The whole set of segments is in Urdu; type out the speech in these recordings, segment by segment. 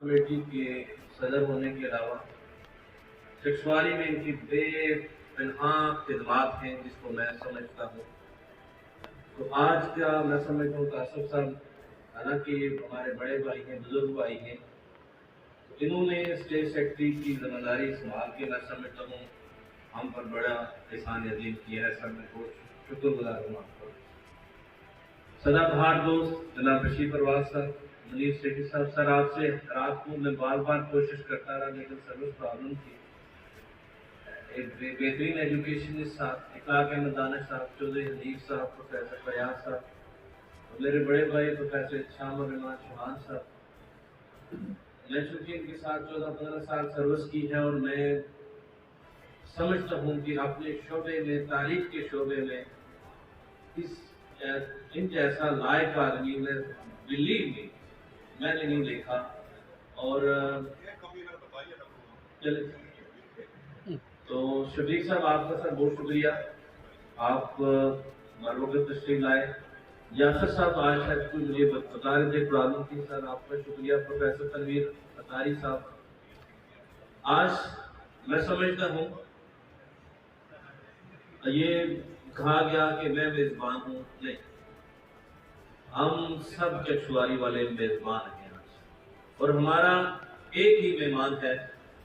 کمیٹی کے صدر ہونے کے علاوہ سکسواری میں ان کی بے پنہاں خدمات ہیں جس کو میں سمجھتا ہوں. تو آج کا میں سمجھتا ہوں کہ آصف صاحب حالانکہ ہمارے بڑے بھائی ہیں، بزرگ بھائی ہیں، تو انہوں نے اسٹیٹ سیکرٹری کی ذمہ داری سنبھال کے میں سمجھتا ہوں ہم پر بڑا احسان عظیم کیا ہے. سر میں بہت شکر گزار ہوں آپ کا. سدا بہار دوست جناب بشیر پرواز صاحب، منیر سیٹھی صاحب، سر آپ سے رات کو میں بار بار کوشش کرتا رہا لیکن سروس پرابلم تھی. ایک بہترین ایجوکیشنسٹ صاحب، اخلاق احمد دانش صاحب، چودھری حنیف صاحب، پروفیسر فیاض صاحب اور میرے بڑے بھائی پروفیسر شام الرحمان چوہان صاحب. میں چونکہ ان کے ساتھ 14-15 سال سروس کی ہے اور میں سمجھتا ہوں کہ اپنے شعبے میں، تاریخ کے شعبے میں ان جیسا لائق آدمی میں بلیو میں نے نہیں دیکھا. اور تو شفیق صاحح آپ کا سر بہت شکریہ، آپ وقت تشریف لائے. یاسر صاحب آج شاید کوئی مجھے بتا رہے تھے پرابلم تھی، سر آپ کا شکریہ. پروفیسر تنویر اطاری صاحب، آج میں سمجھتا ہوں یہ کہا گیا کہ میں میزبان ہوں، نہیں، ہم سب کچھواری والے میزبان ہیں آج، اور ہمارا ایک ہی مہمان ہے،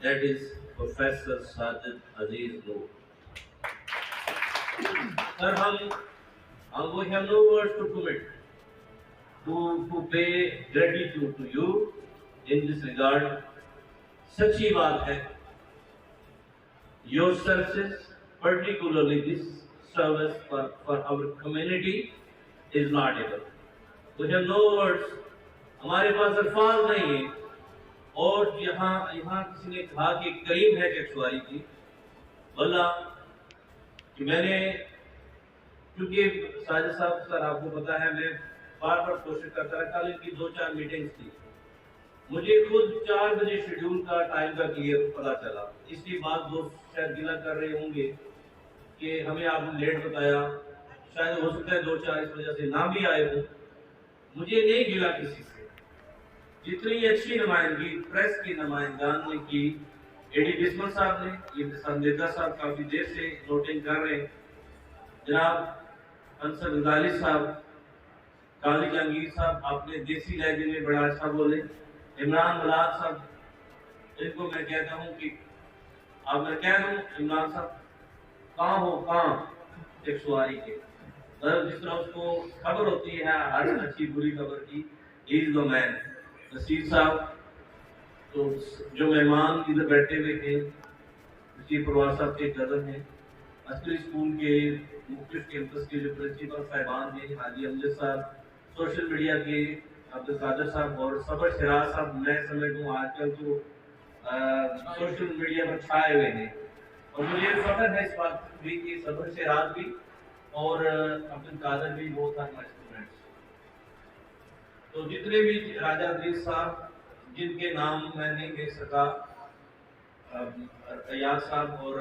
that is professor Sajid Aziz Noor. Sir we have no words to commit to pay gratitude to you in this regard. سچی بات ہے your services, particularly this service for our community is not able. We have no words. ہمارے پاس الفاظ نہیں ہیں. اور یہاں کسی نے کہا کہ کریم ہے کچھواری کی، بلا کہ میں نے، کیونکہ ساجد صاحب سر آپ کو پتا ہے میں بار بار کوشش کرتا رہا. کل ان کی 2-4 میٹنگز تھی، مجھے خود 4 بجے شیڈیول کا ٹائم کا کلیئر پتا چلا. اس لیے بات دوست شاید گلا کر رہے ہوں گے کہ ہمیں آپ نے لیٹ بتایا، شاید ہو سکتا ہے 2-4 اس وجہ سے نہ بھی آئے ہوں. مجھے نہیں گلا کسی سے. جتنی اچھی نمائندگی پریس کی نمائندگان نے کی، اے ڈی بسمل صاحب نے، یہ سندیدہ صاحب کافی دیر سے نوٹنگ کر رہے ہیں، جناب انصر غزالی صاحب، قاضی جہانگیر صاحب آپ نے دیسی لہجے میں بڑا اچھا بولے، عمران ملاد صاحب، ان کو میں کہتا ہوں کہ آپ میں کہہ دوں عمران صاحب کہاں ہو، کہاں کچھواری کے، جس طرح اس کو خبر ہوتی ہے ہر اچھی بری خبر کی، ہی از دا مین. نصیر صاحب، تو جو مہمان ادھر بیٹھے ہوئے تھے، بشیر پرواز صاحب کے کزن ہیں، عسکری اسکول کے مختلف کیمپس کے جو پرنسپل صاحبان ہیں، حاجی امجد صاحب، سوشل میڈیا کے عبدالقادر صاحب اور صبر شراز صاحب، میں سمجھتا ہوں آج کل تو سوشل میڈیا پر چھائے ہوئے ہیں. اور مجھے فخر ہے اس بات بھی کہ صبر شراز بھی اور عبدالقادر بھی بہت ہمارے اسٹوڈنٹس. تو جتنے بھی راجہ عزیز صاحب جن کے نام میں نہیں لے سکا، ایاز صاحب اور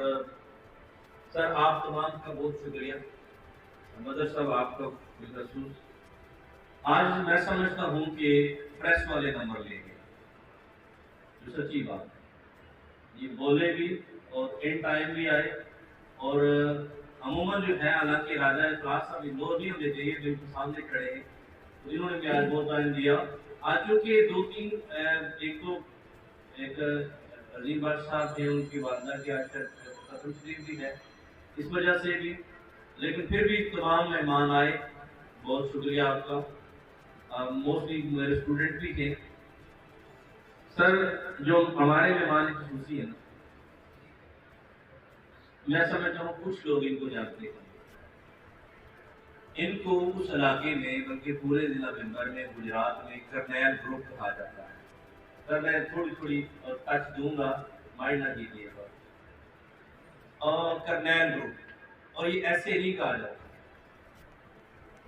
سر آپ تمام کا بہت شکریہ. مدر صاحب آپ کا بالخصوص. آج میں سمجھتا ہوں کہ پریس والے نمبر لے گئے، جو سچی بات ہے. یہ بولے بھی اور ان ٹائم بھی آئے. اور عموماً جو ہے، حالانکہ راجہ اخلاص صاحب انڈور نہیں ہونے چاہیے، بالکل سامنے کھڑے ہیں، تو انہوں نے بھی آج بہت ٹائم دیا. آج چونکہ 2-3 ایک عظیم بخش صاحب تھے، ان کی والدہ کی آج ختم شریف بھی ہے، اس وجہ سے بھی، لیکن پھر بھی تمام مہمان آئے، بہت شکریہ آپ کا. موسٹلی میرے اسٹوڈنٹ بھی تھے. سر جو ہمارے مہمان خصوصی ہیں نا، میں سمجھتا ہوں کچھ لوگ ان کو جانتے ہیں، ان کو اس علاقے میں بلکہ پورے ضلع بھنبر میں، گجرات میں کرنیل گروپ کہا جاتا ہے. سر میں تھوڑی ٹچ دوں گا، مائنڈ نہ کیجیے گا. اور کرنیل گروپ، اور یہ ایسے نہیں کہا جاتا.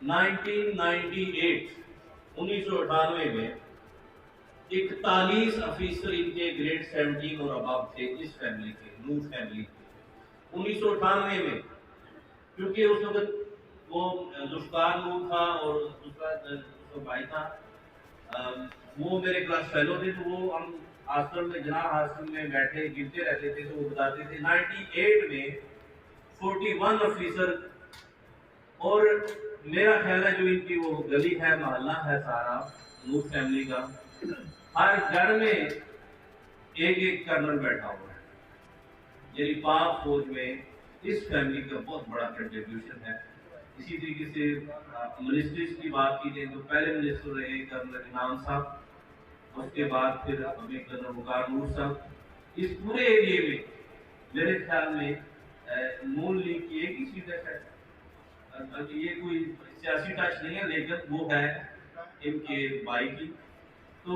1998 میں 41 افیسر ان کے گریڈ 17 اور اباب تھے، اس فیملی کے، نور فیملی کے. 1998 میں، کیونکہ اس وقت وہ ذوالفقار نور تھا اور دوسرا بھائی تھا وہ میرے کلاس فیلو تھے، تو وہ ہم ہاسٹل میں جناح ہاسٹل میں بیٹھے گرتے رہتے تھے، تو وہ بتاتے تھے 98 میں 41 آفیسر، اور میرا خیال ہے جو ان کی وہ گلی ہے، محلہ ہے سارا نور فیملی کا، ہر گھر میں ایک ایک کرنل بیٹھا ہوا ہے. یعنی پاک فوج میں اس فیملی کا بہت بڑا کنٹریبیوشن ہے. اسی طریقے سے منسٹریز کی بات کی جائے تو پہلے منسٹر رہے کرنل انعام صاحب، اس کے بعد پھر ہمیں کرنل وقار نور صاحب. اس پورے ایریے میں میرے خیال میں نون لیگ کی ایک ہی سیٹ ہے، یہ کوئی سیاسی ٹچ نہیں ہے، لیکن وہ ہے ان کے بھائی کی. تو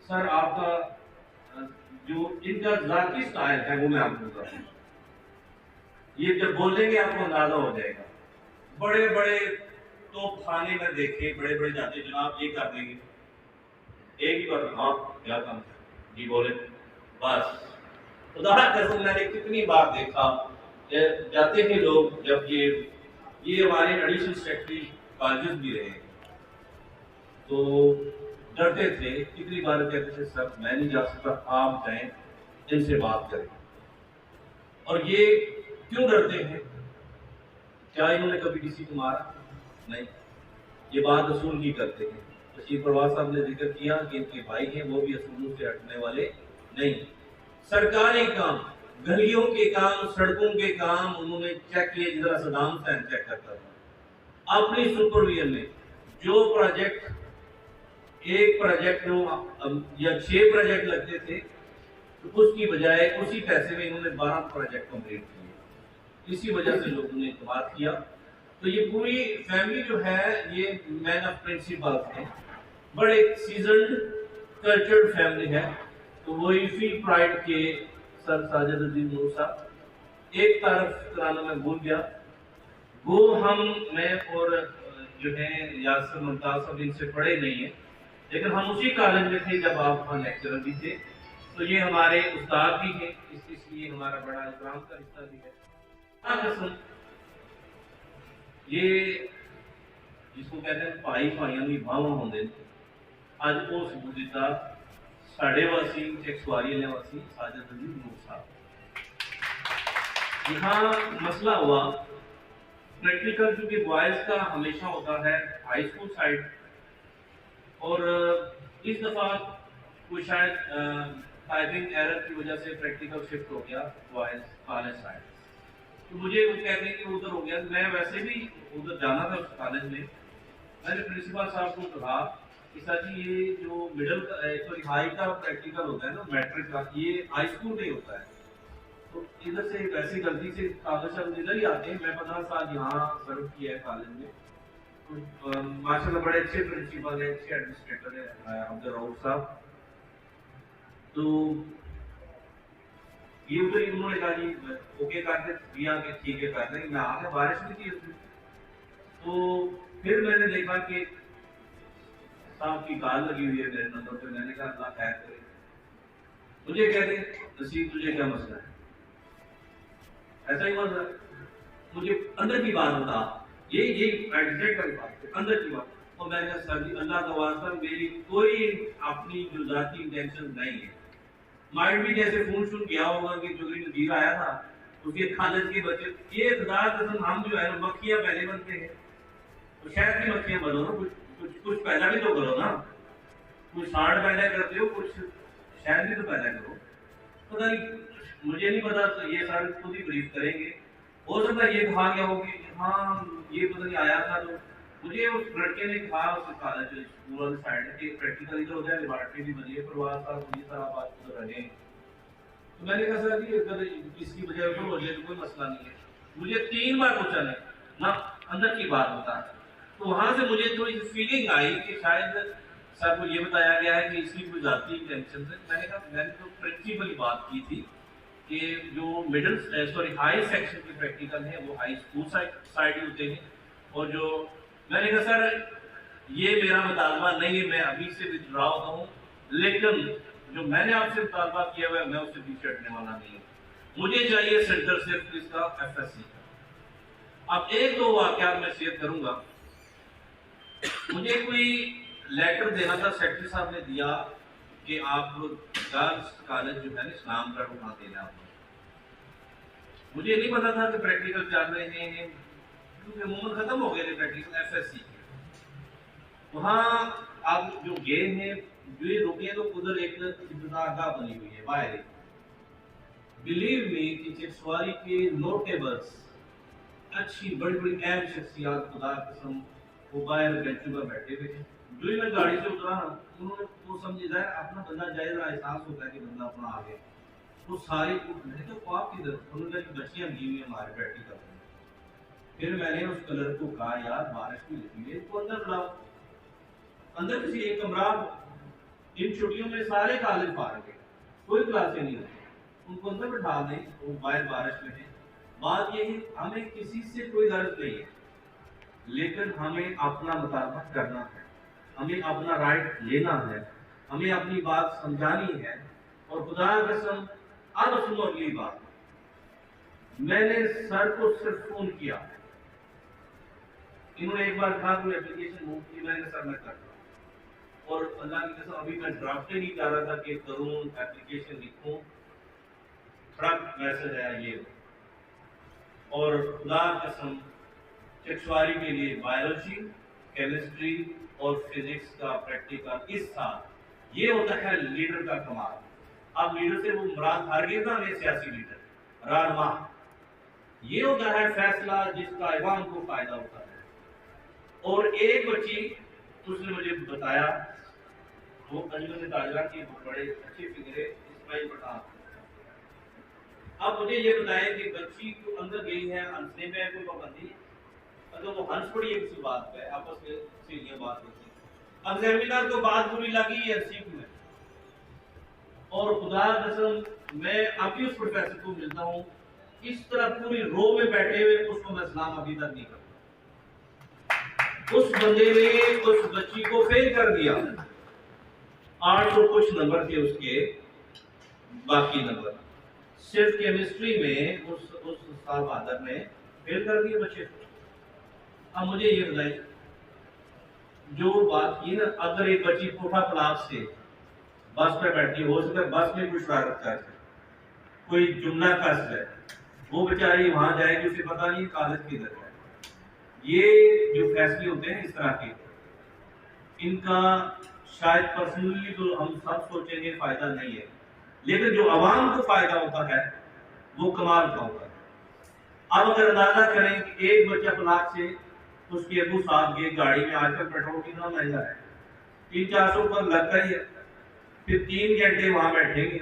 سر آپ کا جو ان کا ذاتی سٹائل ہے وہ میں آپ کو بتاؤں، یہ جب بولیں گے آپ کو اندازہ ہو جائے گا. بڑے بڑے توپ خانے میں دیکھے، بڑے بڑے جاتے جناب یہ کر دیں گے، ایک ہی بار ہاں کیا کام جی بولے بس. خدا قسم میں نے کتنی بار دیکھا جاتے ہیں لوگ، جب یہ ہمارے ایڈیشنل سیکرٹری کالجز بھی رہے تو ڈرتے تھے، کتنی بار کہتے تھے سر میں نہیں جا سکتا، آپ جائیں ان سے بات کریں. اور یہ کیوں ڈرتے ہیں؟ کیا انہوں نے کبھی کسی کو مارا؟ نہیں. یہ بات اصول کی کرتے ہیں. تشریف پرواز صاحب نے ذکر کیا کہ ان کے بھائی ہیں، وہ بھی اصولوں سے ہٹنے والے نہیں. سرکاری کام، گلیوں کے کام، سڑکوں کے کام انہوں نے چیک کیے جس طرح صدام حسین چیک کرتا تھا. اپنی سپرویژن میں جو پروجیکٹ، ایک پروجیکٹ یا 6 پروجیکٹ لگتے تھے، تو اس کی بجائے اسی پیسے میں انہوں نے 12 پروجیکٹ کمپلیٹ کیے. اسی وجہ سے لوگوں نے اعتماد کیا. تو یہ پوری فیملی جو ہے یہ مین آف پرنسپل ہے، بڑے سیزنڈ کلچرڈ فیملی ہے. تو وہی فیل پرائڈ کے سر ساجد الدین نور صاحب. ایک تعارف کرانا میں بھول گیا، وہ میں اور جو ہے یاسر ممتاز صاحب ان سے پڑھے نہیں ہیں، لیکن ہم اسی کالج میں تھے جب آپ وہاں لیکچرر بھی تھے. تو یہ ہمارے استاد بھی ہیں، اس لیے ہمارا بڑا احترام کا حصہ بھی ہے. یہ جس کو کہتے ہیں بھائی بھائیوں کی باہواں ہوندے نے، اج وہ ثبوت دیتا ساڑھے واسی چکسواری والے واسی ساجد الدین نور صاحب. یہاں مسئلہ ہوا پریکٹیکل، کیونکہ بوائز کا ہمیشہ ہوتا ہے ہائی اسکول سائڈ، اور اس دفعہ کوئی شاید ٹائپنگ ایرر کی وجہ سے پریکٹیکل شفٹ ہو گیا بوائز کالج سائڈ. تو مجھے وہ کہتے ہیں کہ ادھر ہو گیا. میں ویسے بھی ادھر جانا تھا اس کالج میں. میں نے پرنسپل صاحب کو کہا کہ سر جی یہ جو مڈل سوری ہائی کا پریکٹیکل ہوتا ہے نا میٹرک کا، یہ ہائی اسکول نہیں ہوتا ہے. تو ادھر سے ویسی غلطی سے کالج صاحب ادھر ہی آتے ہیں. میں 15 سال یہاں سرو کیا ہے کالج میں. ماشاء اللہ بڑے اچھے پرنسپل ہیں، اچھے ایڈمنسٹریٹر ہیں عبدالرؤف صاحب. تو یہ ادھر ہی انہوں نے کہا جی اوکے کر دیں، دیا کہ ٹھیک ہے کر دیں. میں آ کے بارش نہیں تھی اس دن، تو پھر میں نے دیکھا کہ صاحب کی کال لگی ہوئی ہے میرے نمبر پہ. میں نے کہا اللہ خیر کرے. مجھے کہتے ہیں نصیب تجھے کیا مسئلہ ہے؟ ایسا ہی مسئلہ مجھے اندر کی بات بتا، یہ ایگزیکٹ بات ہے اندر کی بات. اور میں نے کہا سر جی اللہ کا واسطہ میری کوئی اپنی جو ذاتی انٹینشن نہیں ہے. مائنڈ بھی جیسے فون شون کیا ہوگا کہ چودھری نذیر آیا تھا اس کے کالج کے بچے، یہ خدا قسم ہم جو ہے نا مکھیاں پہلے بنتے ہیں. تو شاید بھی مکھیاں بنو نا، کچھ پیدا بھی تو کرو نا. کچھ سانڈ پیدا کرتے ہو، کچھ شاید بھی تو پیدا کرو. پتہ نہیں، مجھے نہیں پتا. تو یہ سارے خود ہی بریف کریں گے. ہو سکتا ہے یہ کہا گیا ہو کہ ہاں یہ پتہ نہیں آیا تھا. تو مجھے اس لڑکے نے کہا اس کالج اسکول والے سائڈ کے پریکٹیکل ادھر ہوتا ہے، لیبارٹری بھی بنی ہے، پرواز صاحب یہ سارا بات ادھر رہے. تو میں نے کہا سر جی اگر اس کی وجہ سے ہو جائے تو کوئی مسئلہ نہیں ہے. مجھے 3 بار پوچھا نہیں نہ اندر کی بات بتا. تو وہاں سے مجھے تھوڑی سی فیلنگ آئی کہ شاید سر کو یہ بتایا گیا ہے کہ اس کی کوئی ذاتی ٹینشن سے. میں نے کہا میں نے تو پرنسپل بات کی تھی کہ جو ہائی سیکشن کے پریکٹیکل ہیں وہ ہائی اسکول سائڈ ہی ہوتے ہیں. اور جو میں نے کہا سر یہ میرا مطالبہ نہیں ہے، میں ابھی سے وتھڈرا ہوتا ہوں، لیکن جو میں نے آپ سے مطالبہ کیا ہوا ہے میں اس سے پیچھے ہٹنے والا نہیں ہوں. مجھے چاہیے سینٹر صرف اس کا FSC کا. اب 1-2 واقعات میں شیئر کروں گا. مجھے کوئی لیٹر دینا تھا، سیکرٹری صاحب نے دیا کہ آپ گرلس کالج جو ہے نا اسلام گڑھ وہاں دینا آپ کو۔ مجھے نہیں پتا تھا کہ پریکٹیکل چل رہے ہیں، کیونکہ عموماً ختم ہو گئے تھے پریکٹیکل ایف ایس سی کے۔ وہاں آپ جو گئے ہیں جو یہ رکے تو ادھر ایک انتظار گاہ بنی ہوئی ہے باہر۔ بلیو می کہ چکسواری کے نوٹیبلز، اچھی بڑی بڑی اہم شخصیات خدا قسم وہ باہر بینچوں پر بیٹھے ہوئے تھے۔ جو ہی میں گاڑی سے اترا نا انہوں نے وہ سمجھا ہے اپنا بندہ جائے گا، احساس ہوتا ہے کہ بندہ اپنا آ گیا۔ وہ سارے میں نے کہا آپ کدھر؟ انہوں نے کہا بچیاں دی ہوئی ہمارے بیٹھی کرتے ہیں۔ پھر میں نے اس کلر کو کہا یار بارش بھی لگی ہے تو اندر بلاؤ، اندر کسی ایک کمرہ، ان چھٹیوں میں سارے کالج فارغ ہیں، کوئی کلاسیں نہیں ہوتی، ان کو اندر بٹھا دیں، وہ باہر بارش میں ہیں۔ بات یہ ہے ہمیں کسی سے کوئی غرض نہیں ہے، لیکن ہمیں اپنا مطالبہ کرنا ہے، ہمیں اپنا رائٹ لینا ہے، ہمیں اپنی بات سمجھانی ہے۔ اور خدا قسم اب سنو اگلی بات، میں نے سر کو صرف فون کیا، انہوں نے ایک بار کہا کوئی اپلیکیشن موو کی، میں نے سر میں کر دیا، اور اللہ کی قسم ابھی میں ڈرافٹ ہی نہیں کر رہا تھا کہ کروں اپلیکیشن لکھوں، ٹرک میسج آیا یہ۔ اور خدا قسم چکسواری کے لیے بایولوجی، کیمسٹری اور فزکس کا پریکٹیکل اس سال، یہ ہوتا ہے لیڈر کا کمال۔ اب لیڈر سے وہ مراد ہرگز نہ لیں سیاسی لیڈر، رہنما، یہ ہوتا ہے فیصلہ جس کا عوام کو فائدہ ہوتا ہے۔ اور ایک بچی اس نے مجھے بتایا، وہ انجمن تاجرہ کی بڑے اچھی فکر ہے اسماعیل پٹھان۔ اب مجھے یہ بتائیں کہ بچی کو اندر گئی ہے ہنسنے میں کوئی پابندی، اگر وہ ہنس پڑی ہے کسی بات پہ، آپس میں سیدھیاں بات ہوتی ہے، ایگزامینر کو بات بری لگی ہے سیکھ میں، اور خدا قسم میں ابھی اس پروفیسر کو ملتا ہوں، اس طرح پوری رو میں بیٹھے ہوئے اس کو میں سلام ابھی تک نہیں کرتا۔ اس بندے نے اس بچی کو فیل کر دیا، 800 کچھ نمبر تھے اس کے، باقی نمبر صرف کیمسٹری میں اس استاد بہادر نے فیل کر دیا بچے کو۔ اب مجھے یہ بتائیں، جو بات کی نا، اگر ایک بچی کوٹھا پلاس سے بس پہ بیٹھی، ہو سکتا ہے بس میں کوئی شرارت کر ہے، کوئی جملہ کس ہے، وہ بیچاری وہاں جائے گی، اسے پتہ نہیں کالج کدھر ہے۔ یہ جو فیصلے ہوتے ہیں اس طرح کے، ان کا شاید پرسنلی تو ہم سب سوچیں گے فائدہ نہیں ہے، لیکن جو عوام کو فائدہ ہوتا ہے وہ کمال کا ہوتا ہے۔ اب اگر اندازہ کریں کہ ایک بچہ بلاک سے اس کے ابو صاحب کی گاڑی میں، آج کل پیٹرول کتنا مہنگا ہے، 300-400 پر لگتا ہی ہے، پھر 3 گھنٹے وہاں بیٹھیں گے،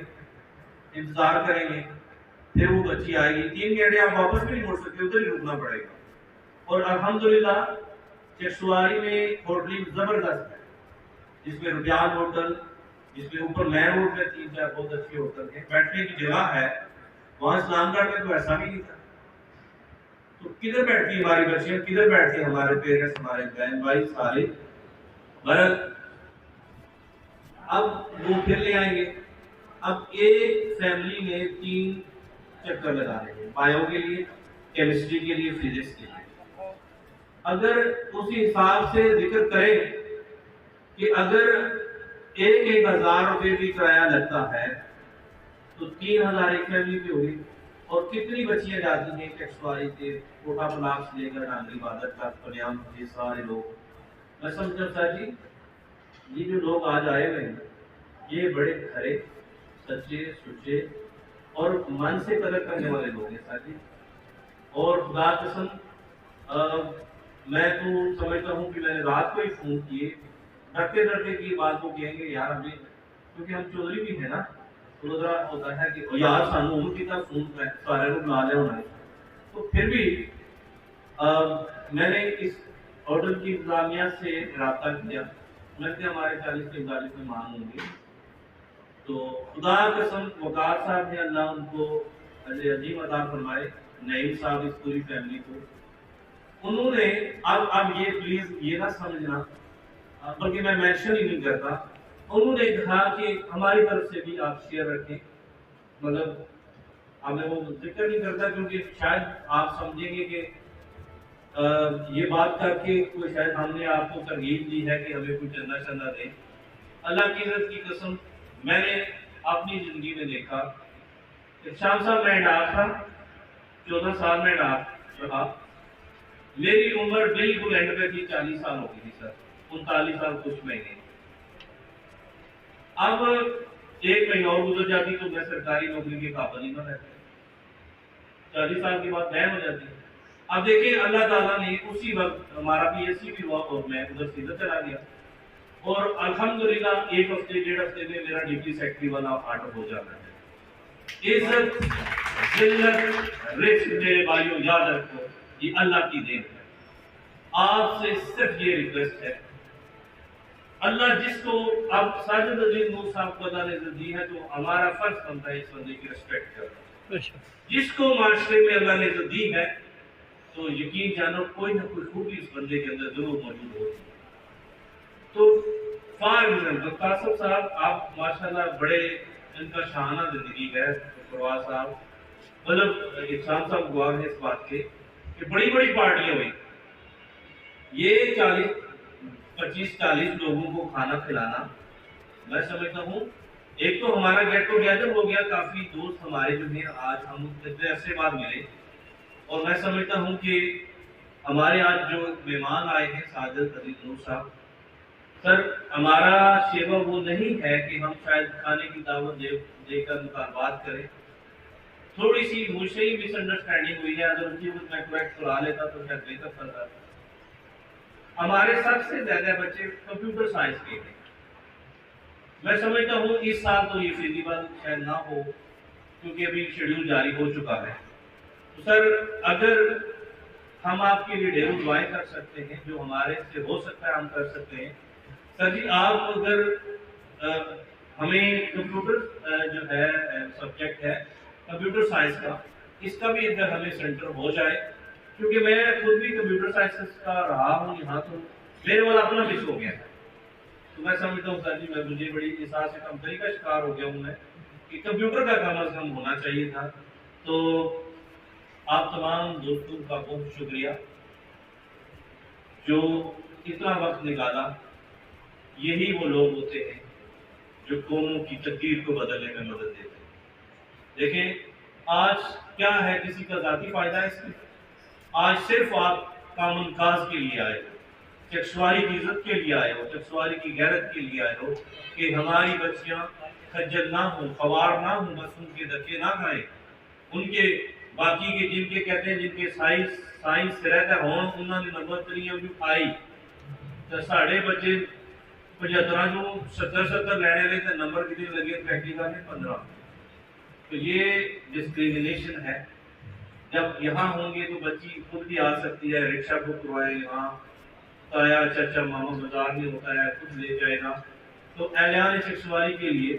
انتظار کریں گے، پھر وہ بچی آئے گی، 3 گھنٹے آپ واپس بھی نہیں مڑ سکتے، ادھر ہی رکنا پڑے گا۔ اور الحمدللہ چکسواری میں ہوٹلنگ زبردست ہے، جس میں روڈیال ہوٹل، جس میں اوپر مین روڈ میں 3-4 بہت اچھے ہوٹل ہیں، بیٹھنے کی جگہ ہے، وہاں اسلام گڑھ میں تو ایسا بھی نہیں تھا۔ تو کدھر بیٹھتی ہماری بچیاں، کدھر بیٹھتے ہمارے پیرنٹس، ہمارے بہن بھائی سارے، برل اب وہ پھر لے آئیں گے۔ اب ایک فیملی نے 3 چکر لگانے ہیں، بایو کے لیے، کیمسٹری کے لیے، فزکس کے لیے۔ اگر اسی حساب سے ذکر کریں کہ اگر 1,000 روپے بھی کرایہ لگتا ہے تو 3,000 ایک فیملی پہ ہوگی، اور کتنی بچیاں جاتی ہیں چکسواری سے، کوٹا بلاک سے لے کر ڈانگری بادر تک، پنیام، یہ سارے لوگ۔ میں سمجھتا سر جی یہ جو لوگ آج آئے ہوئے ہیں یہ بڑے کھرے، سچے، سچے اور من سے قدر کرنے والے لوگ ہیں سر جی۔ اور خدا قسم میں تو سمجھتا ہوں کہ میں نے رات کو ہی فون کیے، ڈرتے ڈرتے کی بات کو کہیں گے یار ہمیں، کیونکہ ہم چودھری بھی ہیں نا، تو ذرا ہوتا ہے کہ یار سانو عمر کی طرح فون سارے کو بلا لیا ہونا ہے۔ تو پھر بھی میں نے اس ہوٹل کی انتظامیہ سے رابطہ کیا، میں کہ ہمارے 40-45 مہمان ہوں گے، تو خدا قسم وقار صاحب نے اللہ ان کو عظیم عطا فرمائے، نعیم صاحب اس پوری فیملی کو، انہوں نے اب یہ پلیز یہ نہ سمجھنا، بلکہ میں مینشن ہی نہیں کرتا، انہوں نے کہا کہ ہماری طرف سے بھی آپ شیئر رکھیں، مطلب اب میں وہ ذکر نہیں کرتا کیونکہ شاید آپ سمجھیں گے کہ یہ بات کر کے کوئی شاید ہم نے آپ کو ترغیب دی ہے کہ ہمیں کوئی چندہ چندہ دیں. اللہ کی عزت کی قسم میں نے اپنی زندگی میں دیکھا کہ شام صاحب میں ڈاک تھا، 14 سال میں ڈاک رہا. میری عمر بالکل اینڈ پہ تھی، 40 سال ہو گئی تھی سر، 39 سال کچھ مہینے. اب 1 مہینہ اور گزر جاتی تو میں سرکاری نوکری کے قابل ہی نہ رہتا. 40 سال کے بعد میں ہو جاتی. اب دیکھیں اللہ تعالیٰ نے اسی وقت ہمارا PSC بھی ہوا اور میں ادھر سے ادھر چلا گیا، اور الحمدللہ 1 ہفتے 1.5 ہفتے میں میرا ڈپٹی سیکرٹری والا آرڈر ہو جاتا ہے. عزت ذلت رزق میرے بھائیوں یاد رکھو یہ اللہ کی دین ہے. آپ سے صرف یہ ریکویسٹ ہے، اللہ جس کو اب ساجد عزیز نور صاحب کو اللہ نے عزت دی ہے تو ہمارا فرض بنتا ہے اس بندے کی رسپیکٹ کرنا. جس کو معاشرے میں اللہ نے عزت دی ہے تو یقین جانو کوئی نہ کوئی خوبی اس بندے کے اندر ضرور موجود ہوتی ہے. تو فار ایگزامپل قاسم صاحب آپ ماشاءاللہ بڑے ان کا شاہانہ زندگی ہے. پروار صاحب مطلب احسان صاحب گواہ ہیں اس بات کے کہ بڑی بڑی پارٹیاں ہوئی، یہ 25-40 لوگوں کو کھانا کھلانا. میں سمجھتا ہوں ایک تو ہمارا گیٹ ٹوگیدر ہو گیا، کافی دوست ہمارے جو ہیں آج ہم اتنے عرصے بعد ملے، اور میں سمجھتا ہوں کہ ہمارے آج جو مہمان آئے ہیں ساجد عزیز نور صاحب سر، ہمارا شیوا وہ نہیں ہے کہ ہم شاید کھانے کی دعوت دے کر مطالبات کریں. تھوڑی سی مجھ سے ہی مس انڈرسٹینڈنگ ہوئی ہے، اگر ان کی میں کریکٹ کرا لیتا تو شاید بہتر کرتا. ہمارے سب سے زیادہ بچے کمپیوٹر سائنس کے ہیں. میں سمجھتا ہوں اس سال تو یہ فیزیبل شاید نہ ہو کیونکہ ابھی شیڈیول جاری ہو چکا ہے. تو سر اگر ہم آپ کے لیے ڈھیر دعائیں کر سکتے ہیں، جو ہمارے سے ہو سکتا ہے ہم کر سکتے ہیں. سر جی آپ اگر ہمیں کمپیوٹر جو ہے سبجیکٹ ہے کمپیوٹر سائنس کا، اس کا بھی اگر ہمیں سینٹر ہو جائے، کیونکہ میں خود بھی کمپیوٹر سائنس کا رہا ہوں یہاں، تو میرے والا اپنا مس ہو گیا ہے. تو میں سمجھتا ہوں سر جی مجھے بڑی احساس کمتری کا شکار ہو گیا ہوں میں کہ کمپیوٹر کا کم از کم ہونا چاہیے تھا. تو آپ تمام دوستوں کا بہت شکریہ جو اتنا وقت نکالا. یہی وہ لوگ ہوتے ہیں جو قوموں کی تقدیر کو بدلنے میں مدد دیتے ہیں. دیکھیں آج کیا ہے، کسی کا ذاتی فائدہ ہے اس میں؟ آج صرف آپ کامن کاز کے لیے آئے ہو، چکسواری کی عزت کے لیے آئے ہو، چکسواری کی غیرت کے لیے آئے ہو کہ ہماری بچیاں خجل نہ ہوں، خوار نہ ہوں، بس ان کے دھکے نہ کھائیں. ان کے باقی کے جن کے کہتے ہیں جن کے سائنس سے رہتا ہون انہوں نے نمبر 3 جو کھائی تو ساڑھے بچے 75 جو 70 لینے لے تو نمبر کتنے لگے پریکٹیکل میں 15. تو یہ ڈسکریمنیشن ہے. جب یہاں ہوں گے تو بچی خود بھی آ سکتی ہے، رکشہ بک کروائے، یہاں تایا چچا ماما بازار میں ہوتا ہے خود لے جائے گا. تو اہلیان چکسواری کے لیے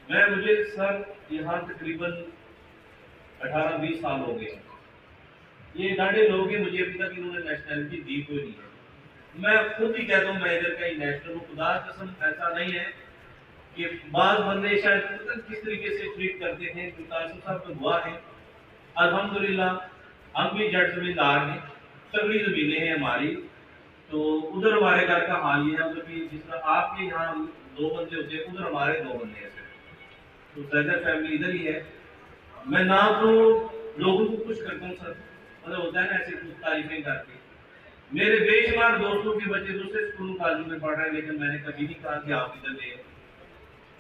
مجھے سر یہاں تقریباً 18-20 سال ہو گئے. یہ ڈاڈے لوگ ہیں، مجھے ابھی تک انہوں نے نیشنلٹی دی کوئی نہیں ہے. میں خود ہی کہتا ہوں میں ادھر کا ہی نیشنل ہوں. خدا قسم ایسا نہیں ہے کہ بعض بندے شاید کس طریقے سے ٹریٹ کرتے ہیں. قاسم صاحب تو گواہ ہیں، الحمدللہ ہم بھی جٹ زمیندار ہیں، تگڑی زمینیں ہیں ہماری. تو ادھر ہمارے گھر کا حال یہ ہے، ادھر بھی جس طرح آپ کے یہاں 2 بندے ہوتے ہیں ادھر ہمارے 2 بندے ہیں. تو زیادہ فیملی ادھر ہی ہے. میں نہ تو لوگوں کو خوش کرتا ہوں سر، مطلب ہوتا ہے نا ایسے کچھ تعریفیں کر کے. میرے بے شمار دوستوں کے بچے دوسرے اسکولوں کالجوں میں پڑھ رہے ہیں، لیکن میں نے کبھی نہیں کہا کہ آپ ادھر لے آئے.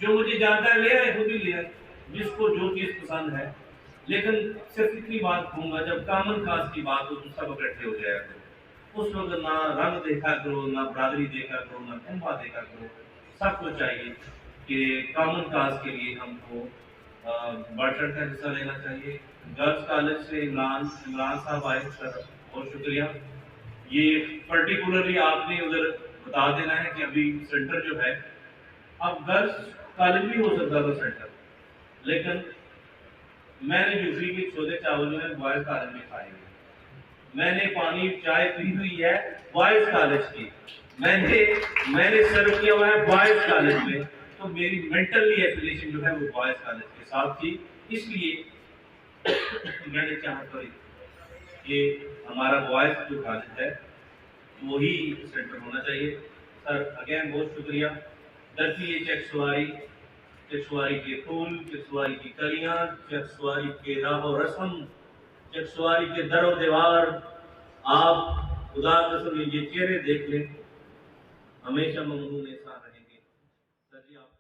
جو مجھے جانتا ہے لے آئے، خود ہی لے آئے، جس کو جو چیز پسند ہے. لیکن صرف اتنی بات کہوں گا، جب کامن کاز کی بات ہو تو سب اکٹھے ہو جائے گا. اس وقت نہ رنگ دیکھا کرو، نہ برادری دیکھا کرو، نہ کنبا دیکھا کرو. سب کو چاہیے کہ کامن کاز کے لیے ہم کو بڑھ چڑھ کر حصہ لینا چاہیے. گرلس کالج سے عمران صاحب آئے سر، بہت شکریہ. یہ پرٹیکولرلی آپ نے ادھر بتا دینا ہے کہ ابھی سینٹر جو ہے، اب گرلس کالج بھی ہو سکتا تھا سینٹر، لیکن میں نے جوفری کے چھولے چاول جو ہے بوائز کالج میں کھائے ہوئے. میں نے پانی چائے پی ہوئی ہے بوائز کالج کی، میں نے سرو کیا ہوا ہے بوائز کالج میں. تو میری مینٹلی ایفیلیشن جو ہے وہ بوائز کالج کے ساتھ تھی، اس لیے میں نے چاہا کری. یہ ہمارا وائس جو حاضر ہے وہی سینٹر ہونا چاہیے. سر اگین بہت شکریہ. درسی یہ چک سواری کے پھول، چک سواری کی کلیاں، چک سواری کے راہ و رسم، چک سواری کے در و دیوار. آپ خدا قسم یہ چہرے دیکھ لیں، ہمیشہ ممنون احسان رہیں گے. سر جی آپ